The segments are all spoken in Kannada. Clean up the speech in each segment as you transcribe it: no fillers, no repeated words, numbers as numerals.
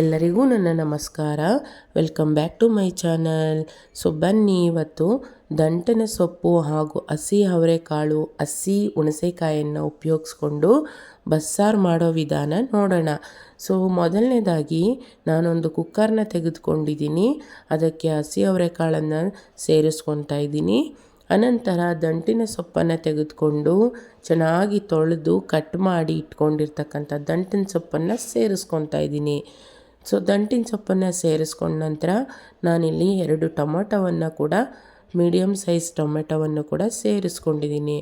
ಎಲ್ಲರಿಗೂ ನನ್ನ ನಮಸ್ಕಾರ. Welcome back to my channel. So ಬನ್ನಿ, ಇವತ್ತು ದಂಟನ ಸೊಪ್ಪು ಹಾಗೂ ಹಸಿ ಅವರೆಕಾಳು, ಹಸಿ ಹುಣಸೆಕಾಯನ್ನು ಉಪಯೋಗಿಸ್ಕೊಂಡು ಬಸ್ಸಾರು ಮಾಡೋ ವಿಧಾನ ನೋಡೋಣ. ಸೊ ಮೊದಲನೇದಾಗಿ ನಾನೊಂದು ಕುಕ್ಕರ್ನ ತೆಗೆದುಕೊಂಡಿದ್ದೀನಿ. ಅದಕ್ಕೆ ಹಸಿ ಅವರೆಕಾಳನ್ನು ಸೇರಿಸ್ಕೊತಾ ಇದ್ದೀನಿ. ಅನಂತರ ದಂಟಿನ ಸೊಪ್ಪನ್ನು ತೆಗೆದುಕೊಂಡು ಚೆನ್ನಾಗಿ ತೊಳೆದು ಕಟ್ ಮಾಡಿ ಇಟ್ಕೊಂಡಿರ್ತಕ್ಕಂಥ ದಂಟಿನ ಸೊಪ್ಪನ್ನು ಸೇರಿಸ್ಕೊತಾ ಇದ್ದೀನಿ. ಸೊ ದಂಟಿನ ಸೊಪ್ಪನ್ನು ಸೇರಿಸ್ಕೊಂಡ ನಂತರ ನಾನಿಲ್ಲಿ 2 ಟೊಮೊಟೊವನ್ನು ಕೂಡ, ಮೀಡಿಯಮ್ ಸೈಜ್ ಟೊಮೆಟೊವನ್ನು ಕೂಡ ಸೇರಿಸ್ಕೊಂಡಿದ್ದೀನಿ.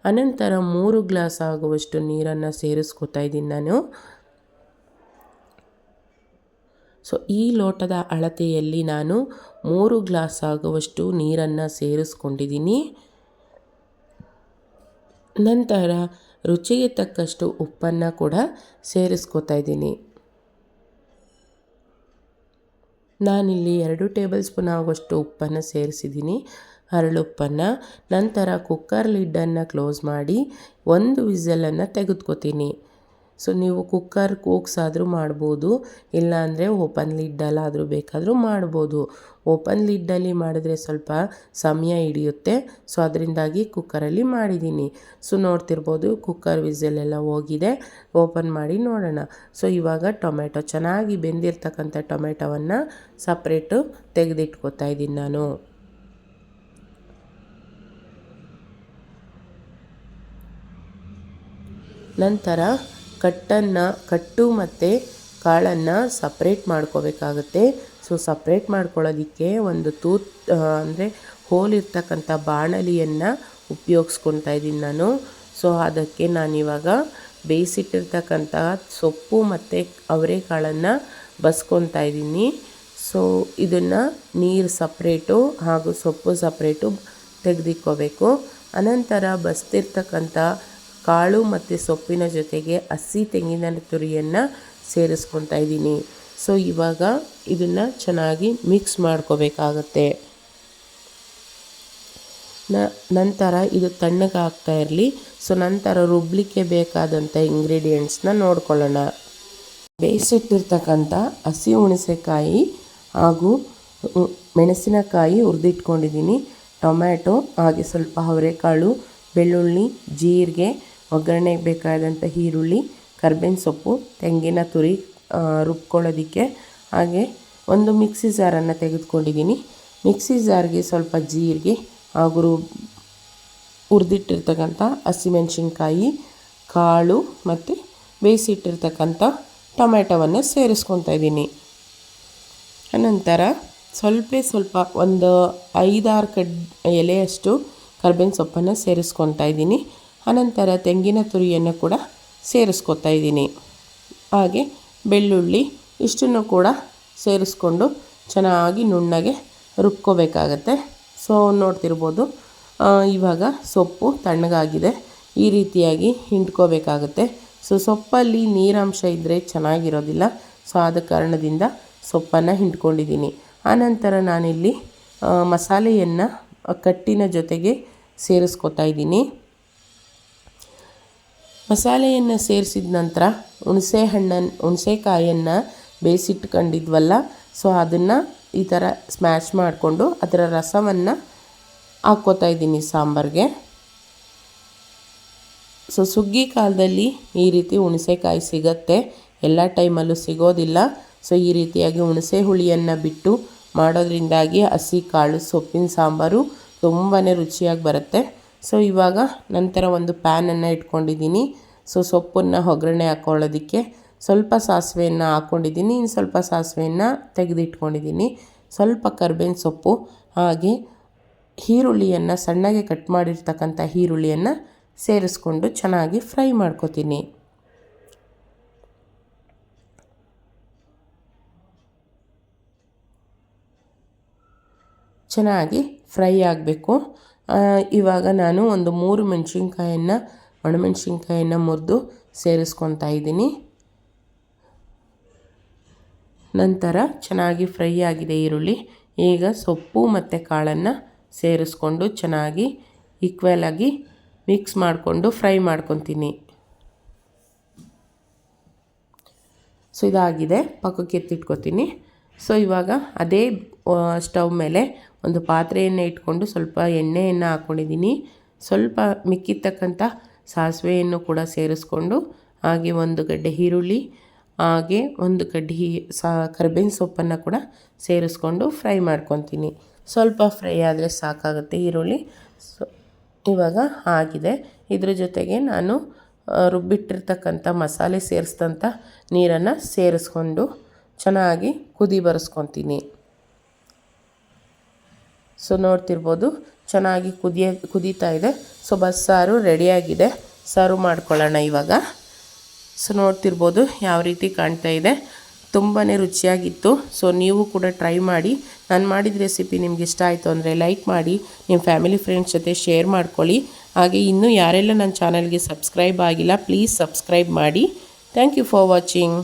ಅನಂತರ 3 ಗ್ಲಾಸ್ ಆಗುವಷ್ಟು ನೀರನ್ನು ಸೇರಿಸ್ಕೊತಾ ಇದ್ದೀನಿ ನಾನು. ಸೊ ಈ ಲೋಟದ ಅಳತೆಯಲ್ಲಿ ನಾನು 3 ಗ್ಲಾಸ್ ಆಗುವಷ್ಟು ನೀರನ್ನು ಸೇರಿಸ್ಕೊಂಡಿದ್ದೀನಿ. ನಂತರ ರುಚಿಗೆ ತಕ್ಕಷ್ಟು ಉಪ್ಪನ್ನು ಕೂಡ ಸೇರಿಸ್ಕೊತಾ ಇದ್ದೀನಿ. ನಾನಿಲ್ಲಿ 2 ಟೇಬಲ್ ಸ್ಪೂನ್ ಆಗುವಷ್ಟು ಉಪ್ಪನ್ನು ಸೇರಿಸಿದ್ದೀನಿ, ಹರಳುಪ್ಪನ್ನು. ನಂತರ ಕುಕ್ಕರ್ ಲಿಡ್ಡನ್ನು ಕ್ಲೋಸ್ ಮಾಡಿ 1 ವಿಸಲನ್ನು ತೆಗೆದುಕೊತೀನಿ. ಸೊ ನೀವು ಕುಕ್ಕರ್ ಕೂಗ್ಸಾದರೂ ಮಾಡ್ಬೋದು, ಇಲ್ಲಾಂದರೆ ಓಪನ್ ಲಿಡ್ಡಲ್ಲಾದರೂ ಬೇಕಾದರೂ ಮಾಡ್ಬೋದು. ಓಪನ್ ಲಿಡ್ಡಲ್ಲಿ ಮಾಡಿದ್ರೆ ಸ್ವಲ್ಪ ಸಮಯ ಹಿಡಿಯುತ್ತೆ. ಸೊ ಅದರಿಂದಾಗಿ ಕುಕ್ಕರಲ್ಲಿ ಮಾಡಿದ್ದೀನಿ. ಸೊ ನೋಡ್ತಿರ್ಬೋದು, ಕುಕ್ಕರ್ ವಿಸಲೆಲ್ಲ ಹೋಗಿದೆ. ಓಪನ್ ಮಾಡಿ ನೋಡೋಣ. ಸೊ ಇವಾಗ ಟೊಮೆಟೊ, ಚೆನ್ನಾಗಿ ಬೆಂದಿರ್ತಕ್ಕಂಥ ಟೊಮೆಟೊವನ್ನು ಸಪ್ರೇಟು ತೆಗೆದಿಟ್ಕೊತಾ ಇದ್ದೀನಿ ನಾನು. ನಂತರ ಕಟ್ಟು ಮತ್ತು ಕಾಳನ್ನು ಸಪ್ರೇಟ್ ಮಾಡ್ಕೋಬೇಕಾಗುತ್ತೆ. ಸೊ ಸಪ್ರೇಟ್ ಮಾಡ್ಕೊಳ್ಳೋದಕ್ಕೆ ಒಂದು ಅಂದರೆ ಹೋಲಿರ್ತಕ್ಕಂಥ ಬಾಣಲಿಯನ್ನು ಉಪಯೋಗಿಸ್ಕೊತಾ ಇದ್ದೀನಿ ನಾನು. ಸೊ ಅದಕ್ಕೆ ನಾನಿವಾಗ ಬೇಯಿಸಿಟ್ಟಿರ್ತಕ್ಕಂಥ ಸೊಪ್ಪು ಮತ್ತು ಅವರೆಕಾಳನ್ನು ಬಸ್ಕೊತಾ ಇದ್ದೀನಿ. ಸೊ ಇದನ್ನು ನೀರು ಸಪ್ರೇಟು ಹಾಗೂ ಸೊಪ್ಪು ಸಪ್ರೇಟು ತೆಗೆದಿಕ್ಕೋಬೇಕು. ಅನಂತರ ಬಸ್ತಿರ್ತಕ್ಕಂಥ ಕಾಳು ಮತ್ತು ಸೊಪ್ಪಿನ ಜೊತೆಗೆ ಹಸಿ ತೆಂಗಿನ ತುರಿಯನ್ನು ಸೇರಿಸ್ಕೊತಾ ಇದ್ದೀನಿ. ಸೊ ಇವಾಗ ಇದನ್ನು ಚೆನ್ನಾಗಿ ಮಿಕ್ಸ್ ಮಾಡ್ಕೋಬೇಕಾಗತ್ತೆ. ನಂತರ ಇದು ತಣ್ಣಗಾಗ್ತಾ ಇರಲಿ. ಸೊ ನಂತರ ರುಬ್ಲಿಕ್ಕೆ ಬೇಕಾದಂಥ ಇಂಗ್ರೀಡಿಯೆಂಟ್ಸ್ನ ನೋಡ್ಕೊಳ್ಳೋಣ. ಬೇಯಿಸಿಟ್ಟಿರ್ತಕ್ಕಂಥ ಹಸಿ ಹುಣಸೆಕಾಯಿ ಹಾಗೂ ಮೆಣಸಿನಕಾಯಿ ಹುರಿದಿಟ್ಕೊಂಡಿದ್ದೀನಿ, ಟೊಮ್ಯಾಟೊ, ಹಾಗೆ ಸ್ವಲ್ಪ ಅವರೆಕಾಳು, ಬೆಳ್ಳುಳ್ಳಿ, ಜೀರಿಗೆ, ಒಗ್ಗರಣೆಗೆ ಬೇಕಾದಂಥ ಈರುಳ್ಳಿ, ಕರ್ಬೇವಿನ ಸೊಪ್ಪು, ತೆಂಗಿನ ತುರಿ ರುಬ್ಕೊಳ್ಳೋದಕ್ಕೆ, ಹಾಗೆ ಒಂದು ಮಿಕ್ಸಿ ಜಾರನ್ನು ತೆಗೆದುಕೊಂಡಿದ್ದೀನಿ. ಮಿಕ್ಸಿ ಜಾರ್ಗೆ ಸ್ವಲ್ಪ ಜೀರಿಗೆ ಹಾಗೂ ಹುರಿದಿಟ್ಟಿರ್ತಕ್ಕಂಥ ಹಸಿಮೆಣಸಿನ್ಕಾಯಿ, ಕಾಳು ಮತ್ತು ಬೇಯಿಸಿಟ್ಟಿರ್ತಕ್ಕಂಥ ಟೊಮೆಟೊವನ್ನು ಸೇರಿಸ್ಕೊತಾ ಇದ್ದೀನಿ. ಅನಂತರ ಸ್ವಲ್ಪ ಒಂದು 5-6 ಎಲೆಯಷ್ಟು ಕರ್ಬೇವಿನ ಸೊಪ್ಪನ್ನು ಸೇರಿಸ್ಕೊತಾ ಇದ್ದೀನಿ. ಅನಂತರ ತೆಂಗಿನ ತುರಿಯನ್ನು ಕೂಡ ಸೇರಿಸ್ಕೊತಾ ಇದ್ದೀನಿ. ಹಾಗೆ ಬೆಳ್ಳುಳ್ಳಿ, ಇಷ್ಟನ್ನು ಕೂಡ ಸೇರಿಸ್ಕೊಂಡು ಚೆನ್ನಾಗಿ ನುಣ್ಣಗೆ ರುಬ್ಕೋಬೇಕಾಗತ್ತೆ. ಸೊ ನೋಡ್ತಿರ್ಬೋದು, ಇವಾಗ ಸೊಪ್ಪು ತಣ್ಣಗಾಗಿದೆ. ಈ ರೀತಿಯಾಗಿ ಹಿಂಡ್ಕೋಬೇಕಾಗತ್ತೆ. ಸೊ ಸೊಪ್ಪಲ್ಲಿ ನೀರಾಂಶ ಇದ್ದರೆ ಚೆನ್ನಾಗಿರೋದಿಲ್ಲ. ಸೊ ಆದ ಕಾರಣದಿಂದ ಸೊಪ್ಪನ್ನು ಹಿಂಡ್ಕೊಂಡಿದ್ದೀನಿ. ಆನಂತರ ನಾನಿಲ್ಲಿ ಮಸಾಲೆಯನ್ನು ಕಟ್ಟಿನ ಜೊತೆಗೆ ಸೇರಿಸ್ಕೊತಾ ಇದ್ದೀನಿ. ಮಸಾಲೆಯನ್ನು ಸೇರಿಸಿದ ನಂತರ ಹುಣಸೆಕಾಯನ್ನು ಬೇಯಿಸಿಟ್ಕೊಂಡಿದ್ವಲ್ಲ, ಸೊ ಅದನ್ನು ಈ ಥರ ಸ್ಮ್ಯಾಶ್ ಮಾಡಿಕೊಂಡು ಅದರ ರಸವನ್ನು ಹಾಕ್ಕೋತಾ ಇದ್ದೀನಿ ಸಾಂಬಾರಿಗೆ. ಸೊ ಸುಗ್ಗಿ ಕಾಲದಲ್ಲಿ ಈ ರೀತಿ ಹುಣಸೆಕಾಯಿ ಸಿಗತ್ತೆ, ಎಲ್ಲ ಟೈಮಲ್ಲೂ ಸಿಗೋದಿಲ್ಲ. ಸೊ ಈ ರೀತಿಯಾಗಿ ಹುಣಸೆ ಹುಳಿಯನ್ನು ಬಿಟ್ಟು ಮಾಡೋದ್ರಿಂದಾಗಿ ಹಸಿ ಕಾಳು ಸೊಪ್ಪಿನ ಸಾಂಬಾರು ತುಂಬಾ ರುಚಿಯಾಗಿ ಬರುತ್ತೆ. ಸೊ ಇವಾಗ ನಂತರ ಒಂದು ಪ್ಯಾನನ್ನು ಇಟ್ಕೊಂಡಿದ್ದೀನಿ. ಸೊ ಸೊಪ್ಪನ್ನು ಒಗ್ಗರಣೆ ಹಾಕ್ಕೊಳ್ಳೋದಕ್ಕೆ ಸ್ವಲ್ಪ ಸಾಸಿವೆಯನ್ನು ಹಾಕ್ಕೊಂಡಿದ್ದೀನಿ. ಇನ್ನು ಸ್ವಲ್ಪ ಸಾಸಿವೆಯನ್ನು ತೆಗೆದಿಟ್ಕೊಂಡಿದ್ದೀನಿ. ಸ್ವಲ್ಪ ಕರ್ಬೇವಿನ ಸೊಪ್ಪು, ಹಾಗೆ ಈರುಳ್ಳಿಯನ್ನು, ಸಣ್ಣಗೆ ಕಟ್ ಮಾಡಿರ್ತಕ್ಕಂಥ ಈರುಳ್ಳಿಯನ್ನು ಸೇರಿಸ್ಕೊಂಡು ಚೆನ್ನಾಗಿ ಫ್ರೈ ಮಾಡ್ಕೊತೀನಿ. ಚೆನ್ನಾಗಿ ಫ್ರೈ ಆಗಬೇಕು. ಇವಾಗ ನಾನು ಒಂದು 3 ಒಣಮೆಣಸಿನ್ಕಾಯನ್ನು ಮುರಿದು ಸೇರಿಸ್ಕೊತಾ ಇದ್ದೀನಿ. ನಂತರ ಚೆನ್ನಾಗಿ ಫ್ರೈ ಆಗಿದೆ ಈರುಳ್ಳಿ. ಈಗ ಸೊಪ್ಪು ಮತ್ತು ಕಾಳನ್ನು ಸೇರಿಸ್ಕೊಂಡು ಚೆನ್ನಾಗಿ ಈಕ್ವಲಾಗಿ ಮಿಕ್ಸ್ ಮಾಡಿಕೊಂಡು ಫ್ರೈ ಮಾಡ್ಕೊತೀನಿ. ಸೊ ಇದಾಗಿದೆ, ಪಕ್ಕಕ್ಕೆ ಎತ್ತಿಟ್ಕೊತೀನಿ. ಸೊ ಇವಾಗ ಅದೇ ಸ್ಟವ್ ಮೇಲೆ ಒಂದು ಪಾತ್ರೆಯನ್ನು ಇಟ್ಕೊಂಡು ಸ್ವಲ್ಪ ಎಣ್ಣೆಯನ್ನು ಹಾಕ್ಕೊಂಡಿದ್ದೀನಿ. ಸ್ವಲ್ಪ ಮಿಕ್ಕಿರ್ತಕ್ಕಂಥ ಸಾಸಿವೆಯನ್ನು ಕೂಡ ಸೇರಿಸ್ಕೊಂಡು, ಹಾಗೆ ಒಂದು ಗಡ್ಡೆ ಈರುಳ್ಳಿ, ಹಾಗೆ ಒಂದು ಕಡ್ಡಿ ಕರಿಬೇವಿನ ಸೊಪ್ಪನ್ನು ಕೂಡ ಸೇರಿಸ್ಕೊಂಡು ಫ್ರೈ ಮಾಡ್ಕೊತೀನಿ. ಸ್ವಲ್ಪ ಫ್ರೈ ಆದರೆ ಸಾಕಾಗುತ್ತೆ ಈರುಳ್ಳಿ. ಸೊ ಇವಾಗ ಆಗಿದೆ. ಇದ್ರ ಜೊತೆಗೆ ನಾನು ರುಬ್ಬಿಟ್ಟಿರ್ತಕ್ಕಂಥ ಮಸಾಲೆ ಸೇರಿಸಿದಂಥ ನೀರನ್ನು ಸೇರಿಸ್ಕೊಂಡು ಚೆನ್ನಾಗಿ ಕುದಿ ಬರೆಸ್ಕೊತೀನಿ. ಸೊ ನೋಡ್ತಿರ್ಬೋದು ಚೆನ್ನಾಗಿ ಕುದೀತಾ ಇದೆ. ಸೊ ಬಸ್ಸಾರು ರೆಡಿಯಾಗಿದೆ. ಸರ್ವ್ ಮಾಡ್ಕೊಳ್ಳೋಣ ಇವಾಗ. ಸೊ ನೋಡ್ತಿರ್ಬೋದು ಯಾವ ರೀತಿ ಕಾಣ್ತಾ ಇದೆ, ತುಂಬಾ ರುಚಿಯಾಗಿತ್ತು. ಸೊ ನೀವು ಕೂಡ ಟ್ರೈ ಮಾಡಿ. ನಾನು ಮಾಡಿದ ರೆಸಿಪಿ ನಿಮ್ಗೆ ಇಷ್ಟ ಆಯಿತು ಅಂದರೆ ಲೈಕ್ ಮಾಡಿ, ನಿಮ್ಮ ಫ್ಯಾಮಿಲಿ ಫ್ರೆಂಡ್ಸ್ ಜೊತೆ ಶೇರ್ ಮಾಡ್ಕೊಳ್ಳಿ. ಹಾಗೆ ಇನ್ನೂ ಯಾರೆಲ್ಲ ನನ್ನ ಚಾನಲ್ಗೆ ಸಬ್ಸ್ಕ್ರೈಬ್ ಆಗಿಲ್ಲ, ಪ್ಲೀಸ್ ಸಬ್ಸ್ಕ್ರೈಬ್ ಮಾಡಿ. Thank you for watching.